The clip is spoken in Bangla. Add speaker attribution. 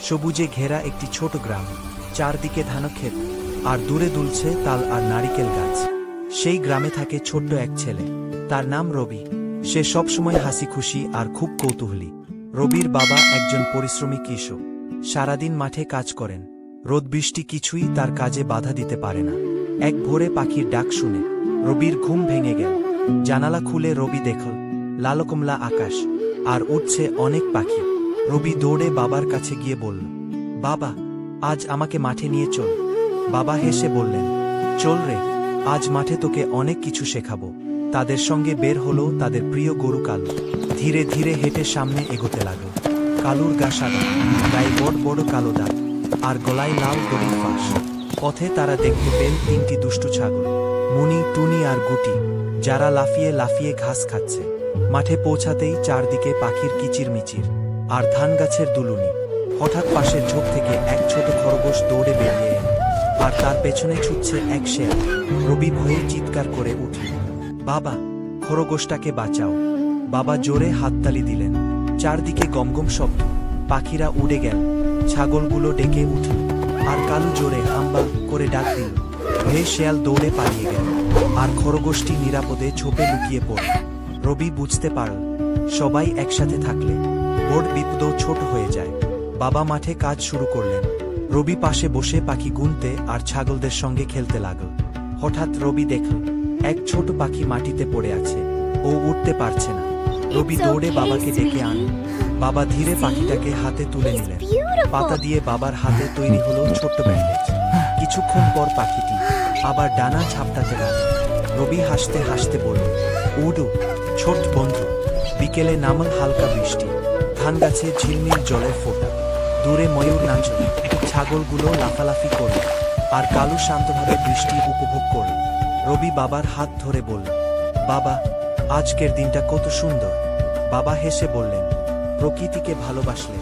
Speaker 1: সবুজে ঘেরা একটি ছোট গ্রাম, চারদিকে ধানক্ষেত, আর দূরে দুলছে তাল আর নারিকেল গাছ। সেই গ্রামে থাকে ছোট্ট এক ছেলে, তার নাম রবি। সে সবসময় হাসি খুশি আর খুব কৌতূহলী। রবির বাবা একজন পরিশ্রমী কৃষক, সারাদিন মাঠে কাজ করেন। রোদ বৃষ্টি কিছুই তার কাজে বাধা দিতে পারে না। এক ভোরে পাখির ডাক শুনে রবির ঘুম ভেঙে গেল। জানালা খুলে রবি দেখল লালকমলা আকাশ, আর উঠছে অনেক পাখি। রবি দৌড়ে বাবার কাছে গিয়ে বলল, বাবা, আজ আমাকে মাঠে নিয়ে চল। বাবা হেসে বললেন, চল রে, আজ মাঠে তোকে অনেক কিছু শেখাবো। তাদের সঙ্গে বের হলো তাদের প্রিয় গরু কালু। ধীরে ধীরে হেঁটে সামনে এগোতে লাগল। কালুর গা সাদা, গায়ে বড় বড় কালো দাগ, আর গলায় লাল দড়ির ফাঁস। পথে তারা দেখতে পেল তিনটি দুষ্টু ছাগল, মুনি, টুনি আর গুটি, যারা লাফিয়ে লাফিয়ে ঘাস খাচ্ছে। মাঠে পৌঁছাতেই চারদিকে পাখির কিচিরমিচির আর ধান গাছের দুলুনি। হঠাৎ পাশের ঝোপ থেকে এক ছোট খরগোশ দৌড়ে বেরিয়ে এল, আর তার পেছনে ছুটছে এক শেয়াল। রবি ভয়ে চিৎকার করে উঠল, বাবা, খরগোশটাকে বাঁচাও। বাবা জোরে হাততালি দিলেন। চারদিকে গমগম শব্দ, পাখিরা উড়ে গেল, ছাগলগুলো ডেকে উঠল, আর কালু জোরে হাম্বা করে ডাক দিল। ভয়ে শেয়াল দৌড়ে পালিয়ে গেল, আর খরগোশটি নিরাপদে ঝোপে লুকিয়ে পড়ল। রবি বুঝতে পারল, সবাই একসাথে থাকলে বড় বিপদও ছোট হয়ে যায়। বাবা মাঠে কাজ শুরু করলেন। রবি পাশে বসে পাখি গুনতে আর ছাগলদের সঙ্গে খেলতে লাগল। হঠাৎ রবি দেখল এক ছোট পাখি মাটিতে পড়ে আছে, ও উঠতে পারছে না। রবি দৌড়ে বাবাকে ডেকে আনল। বাবা ধীরে পাখিটাকে হাতে তুলে নিলেন। পাতা দিয়ে বাবার হাতে তৈরি হলো ছোট্ট ব্যান্ডেজ। কিছুক্ষণ পর পাখিটি আবার ডানা ঝাপটাতে লাগল। রবি হাসতে হাসতে বলল, উডু ছোট বন্ধু। বিকেলে নামল হালকা বৃষ্টি, ধান গাছে ঝিলমিল জলের ফোঁটা, দূরে ময়ূর নাচল, ছাগলগুলো লাফালাফি করল, আর কালু শান্তভাবে বৃষ্টি উপভোগ করল। রবি বাবার হাত ধরে বলল, বাবা, আজকের দিনটা কত সুন্দর। বাবা হেসে বললেন, প্রকৃতিকে ভালোবাসলে